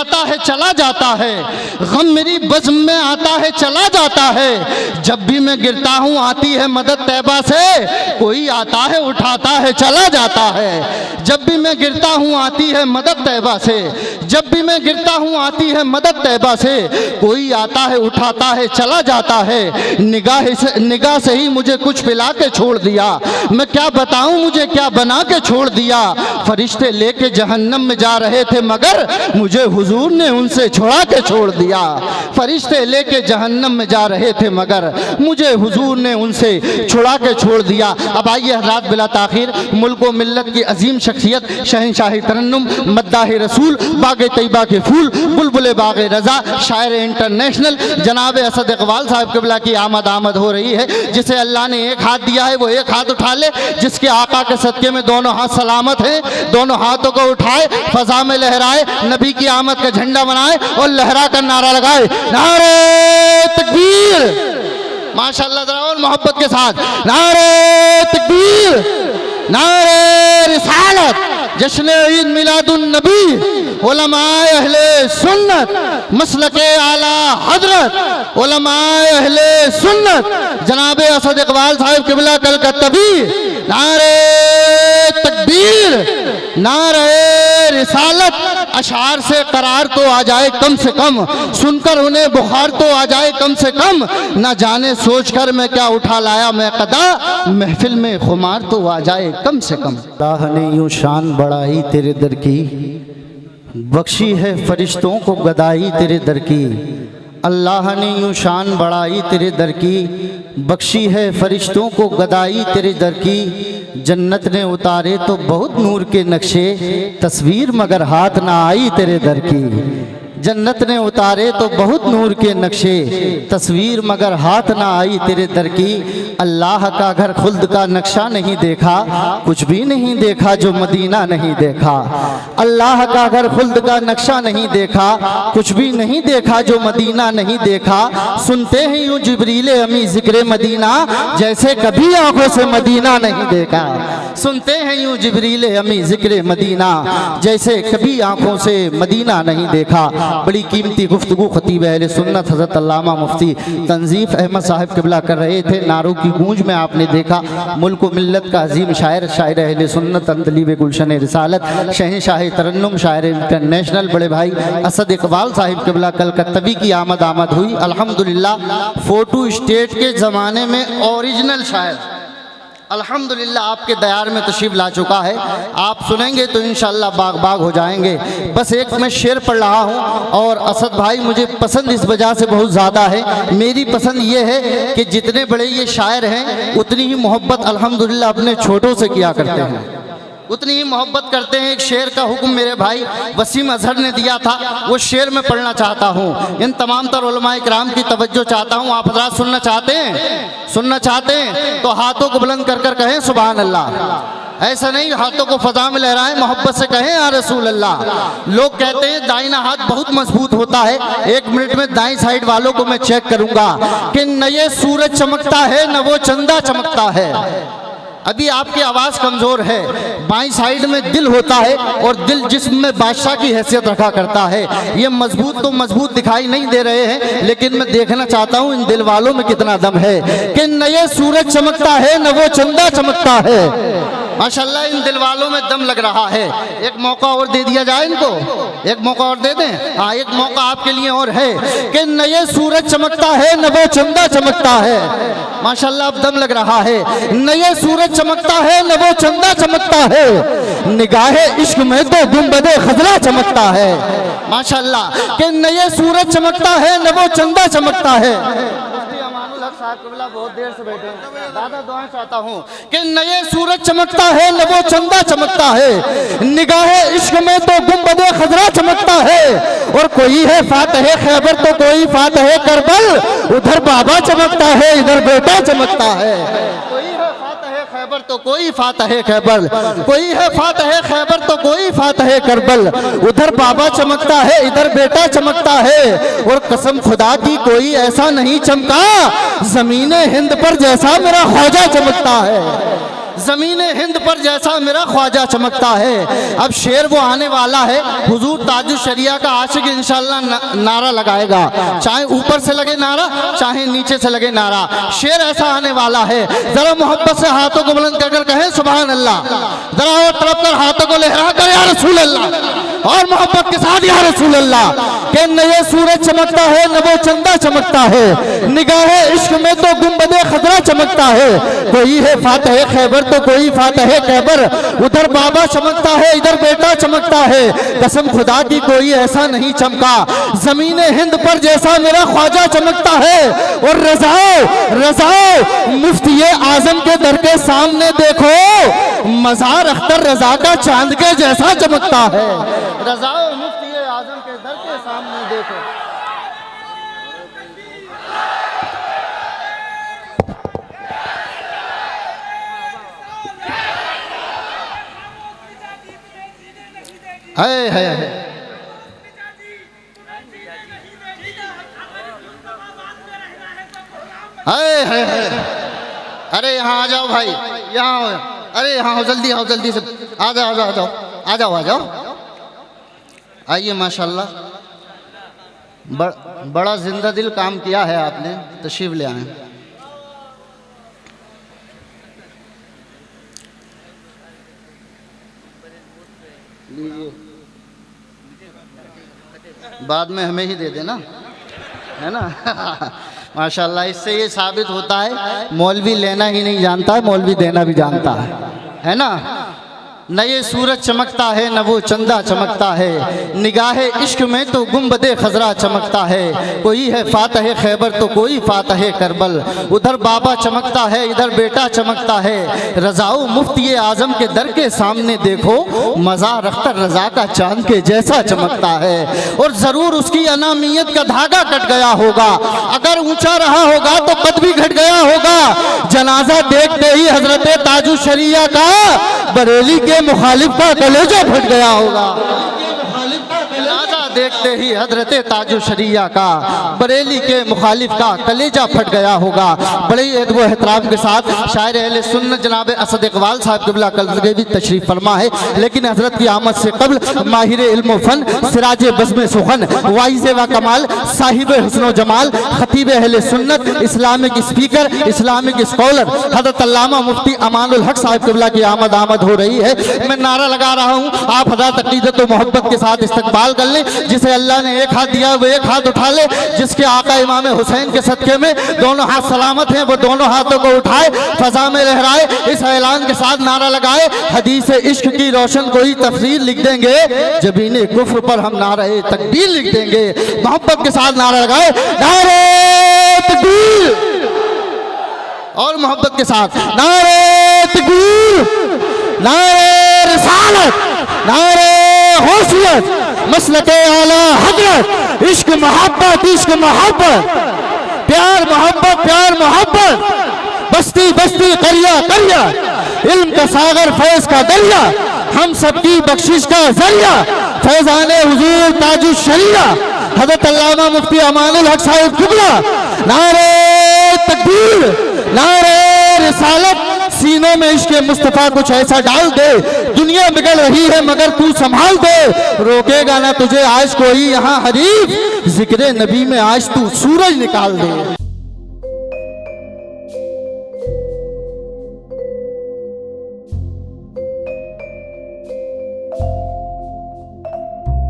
आता है चला जाता है, गम मेरी बज़्म में आता है चला जाता है। जब भी मैं गिरता हूँ आती है मदद तैबा से, कोई आता है उठाता है चला जाता है। जब भी मैं गिरता हूँ आती है मदद तैबा से, जब भी मैं गिरता हूँ आती है मदद तैबा से, कोई आता है उठाता है चला जाता है। निगाह से ही मुझे कुछ पिला के छोड़ दिया, मैं क्या बताऊं मुझे क्या बना के छोड़ दिया। फरिश्ते लेके जहन्नम में जा रहे थे मगर मुझे हुजूर ने उनसे छुड़ा के छोड़ दिया। फरिश्ते लेके जहन्नम में जा रहे थे मगर मुझे हुजूर ने उनसे छुड़ा के छोड़ दिया। अब आइए हज़रात बिला ताखीर मुल्क व मिल्लत की अजीम शख्सियत शहंशाह तरन्नुम मद्दाह रसूल बाग़ तैयबा के फूल बुलबुल बाग़ रज़ा शायर इंटरनेशनल जनाब असद इकबाल साहब क़िबला की आमद हो रही है। जिसे अल्लाह ने एक हाथ दिया है वो एक हाथ उठा ले, जिसके आका के सदके में दोनों हाथ सलामत हैं, दोनों हाथों को उठाए, फ़ज़ा में लहराए, नबी की आमद का झंडा बनाए और लहरा कर नारा लगाए, नारे तकबीर। माशाअल्लाह ज़रा और मोहब्बत के साथ नारे तकबीर, नारे रिसालत, जश्न ईद मिलादुन नबी, उलमाए अहले सुन्नत, मसलके आला हजरत, उलमाए अहले सुन्नत जनाब असद इकबाल साहिब क़िबला कलकत्तवी, नारे तकबीर, नारे रिसालत। अशार से करार तो आ जाए कम से कम, सुनकर उन्हें बुखार तो आ जाए कम से कम, न जाने सोचकर मैं क्या उठा लाया मैं कदा, महफिल में खुमार तो आ जाए कम से कम। अल्लाह ने यूं शान बढ़ाई तेरे दर की, बख्शी है फरिश्तों को गदाई तेरे दर की। अल्लाह ने यूं शान बढ़ाई तेरे दर की, बख्शी है फरिश्तों को गदाई तेरे दर की। जन्नत ने उतारे तो बहुत नूर के नक्शे, तस्वीर मगर हाथ ना आई तेरे दर की। जन्नत ने उतारे तो बहुत नूर के नक्शे, तस्वीर मगर हाथ ना आई तेरे दर की। अल्लाह का घर खुल्द का नक्शा नहीं देखा, कुछ भी नहीं देखा जो मदीना नहीं देखा। अल्लाह का घर खुल्द का नक्शा नहीं देखा, कुछ भी नहीं देखा जो मदीना नहीं देखा। सुनते हैं यूं जिब्रीले अमी जिक्र मदीना, जैसे कभी आंखों से मदीना नहीं देखा। सुनते हैं यूं जिब्रीले अमी जिक्र मदीना, जैसे कभी आंखों से मदीना नहीं देखा। बड़ी कीमती गुफ्तगू खतीब अहले सुन्नत हज़रत अल्लामा मुफ्ती तंजीफ अहमद साहब क़िबला कर रहे थे। नारों की गूंज में आपने देखा मुल्क व मिल्लत का अजीम शायर अहले सुन्नत अंदलीब गुलशन रिसालत शहंशाह तरन्नुम शायर इंटरनेशनल बड़े भाई असद इकबाल साहिब क़िबला कलकत्तवी की आमद हुई। अल्हम्दुलिल्लाह फोटो स्टेट के ज़माने में ओरिजिनल शायर अल्हम्दुलिल्लाह आपके दयार में तशरीफ़ ला चुका है। आप सुनेंगे तो इंशाअल्लाह बाग बाग हो जाएंगे। बस एक मैं शेर पढ़ रहा हूँ और असद भाई मुझे पसंद इस वजह से बहुत ज़्यादा है। मेरी पसंद ये है कि जितने बड़े ये शायर हैं उतनी ही मोहब्बत अल्हम्दुलिल्लाह अपने छोटों से किया करते हैं, उतनी ही मोहब्बत करते हैं। एक शेर का हुक्म मेरे भाई वसीम अजहर ने दिया था, वो शेर मैं पढ़ना चाहता हूँ। इन तमाम तर उलमाए किराम की तवज्जो चाहता हूँ। आप हज़रात सुनना चाहते हैं तो हाथों को बुलंद कर कर कहें सुभान अल्लाह। ऐसा नहीं हाथों को फ़ज़ा में लहराएं, मोहब्बत से कहें या रसूल अल्लाह। लोग कहते हैं दाहिना हाथ बहुत मजबूत होता है। 1 मिनट में दाईं साइड वालों को मैं चेक करूँगा कि न ये सूरज चमकता है न वो चंदा चमकता है। अभी आपकी आवाज़ कमज़ोर है। बाईं साइड में दिल होता है और दिल जिस्म में बादशाह की हैसियत रखा करता है। ये मजबूत तो मजबूत दिखाई नहीं दे रहे हैं, लेकिन मैं देखना चाहता हूँ इन दिल वालों में कितना दम है कि न ये सूरज चमकता है न वो चंदा चमकता है। माशाल्लाह इन दिल वालों में दम लग रहा है। एक मौका और दे दिया जाए इनको, एक मौका और दे दें। हाँ, एक मौका आपके लिए और है कि न ये सूरज चमकता है न वो चंदा चमकता है। माशाल्लाह अब दम लग रहा है। न ये सूरज चमकता है न वो चंदा चमकता है, निगाहे इश्क में तो गुंबदे खजरा चमकता है। माशाल्लाह कि न ये सूरज चमकता है न वो चंदा चमकता है। बहुत देर से बैठे दादा दुआएं चाहता हूँ कि न ये सूरज चमकता है न वो चंदा चमकता है, निगाहे इश्क में तो गुंबदे खजरा चमकता है। और कोई है फातह खैबर तो कोई फातह करबल, उधर बाबा चमकता है इधर बेटा चमकता है। कोई है फातह खैबर तो कोई फातह खैबर, कोई है फातह खैबर तो कोई फातह करबल, उधर बाबा चमकता है इधर बेटा चमकता है। और कसम खुदा की कोई ऐसा नहीं चमका जमीने हिंद पर जैसा मेरा ख्वाजा चमकता है। ज़मीन हिंद पर जैसा मेरा ख्वाजा चमकता है। अब शेर वो आने वाला है, हुजूर ताजुश शरिया का आशिक इंशाअल्लाह नारा लगाएगा, चाहे ऊपर से लगे नारा चाहे नीचे से लगे नारा। शेर ऐसा आने वाला है, जरा मोहब्बत से हाथों को बुलंद कर कहें सुभान अल्लाह। जरा और तरफ कर हाथों को लहरा कर या रसूल अल्लाह, और मोहब्बत के साथ या रसूल अल्लाह। कि न ये सूरज चमकता है न वो चंदा चमकता है, निगाहे इश्क में तो गुंबदे खजरा चमकता है। कोई है फातह खैबर तो कोई फातह खैबर, उधर बाबा चमकता है इधर बेटा चमकता है। कसम खुदा की कोई ऐसा नहीं चमका, जमीन हिंद पर जैसा मेरा ख्वाजा चमकता है। और रजाओ रजाओ मुफ्ती आजम के दर के सामने देखो, मजार अख्तर रजा का चांद के जैसा चमकता है। रजाओ मुफ्ती आजम के दर के सामने देखो। है अरे यहाँ आ जाओ भाई, यहाँ अरे यहाँ आओ, जल्दी आओ, जल्दी से आ जाओ आ जाओ आ जाओ आ जाओ आ जाओ। आइए माशाल्लाह, बड़ा जिंदा दिल काम किया है आपने, तशरीफ ले आए। बाद में हमें ही दे देना, है ना। माशाल्लाह, इससे ये साबित होता है मौलवी लेना ही नहीं जानता है, मौलवी देना भी जानता है ना। न ये सूरज चमकता है न वो चंदा चमकता है, निगाहे इश्क में तो गुंबदे खजरा चमकता है। कोई है फातह खैबर तो कोई फातह करबल, उधर बाबा चमकता है इधर बेटा चमकता है। रजाओ मुफ्ती आजम के दर के सामने देखो, मजार अख्तर रजा का चांद के जैसा चमकता है। और ज़रूर उसकी अनामियत का धागा कट गया होगा, अगर ऊंचा रहा होगा तो कद भी घट गया होगा। जनाजा देखते ही हजरत ताजुश शरिया का बरेली के मुखालिफ का कलेजा फट गया होगा। देखते ही हजरत ताजुश शरिया का बरेली के मुखालिफ का कलेजा फट गया होगा। बड़े अदब व एहतराम के साथ शायर अहले सुन्नत जनाब असद इकबाल साहब क़िबला कलज़गे भी तशरीफ़ फरमा है, लेकिन हजरत की आमद से कबल माहिर इल्म फ़न, सिराज बज़्म सुखन, वाइज़ व कमाल, साहिब हुस्न व जमाल, खतीब अहले सुन्नत, इस्लामिक स्पीकर, इस्लामिक स्कॉलर हजरत अल्लामा मुफ्ती अमानुल हक साहब क़िबला की आमद हो रही है। मैं नारा लगा रहा हूँ, आप हज़रत अक़ीदत व मोहब्बत के साथ इस्तक़बाल कर लें। जिसे अल्लाह ने एक हाथ दिया वो एक हाथ उठा ले, जिसके आका इमाम हुसैन के सदक़े में दोनों हाथ सलामत हैं वो दोनों हाथों को उठाए, फजा में लहराए, इस ऐलान के साथ नारा लगाए, हदीस इश्क की रोशन कोई तफसीर लिख देंगे, जबीने कुफ्र पर हम नारे तकबीर लिख देंगे। मोहब्बत के साथ नारा लगाए, नारे तकबीर, और मोहब्बत के साथ नारे तकबीर, नारे रिसालत, नारे होशियत, मसलके आला हजरत, इश्क मोहब्बत, इश्क मोहब्बत, प्यार मोहब्बत, प्यार मोहब्बत, बस्ती बस्ती करिया करिया, इल्म का सागर फैज का दरिया, हम सबकी बख्शिश का जरिया, फैजाने हुजूर ताजुश शरिया, हज़रत अल्लामा मुफ्ती अमानुल हक साहिब क़िबला। नारे तकबीर, नारे रिसालत, सीनों में इश्क़ मुस्तफ़ा कुछ ऐसा डाल दे, दुनिया बिगड़ रही है मगर तू संभाल दे, रोकेगा ना तुझे आज कोई यहाँ हरीफ, जिक्र नबी में आज तू सूरज निकाल दे।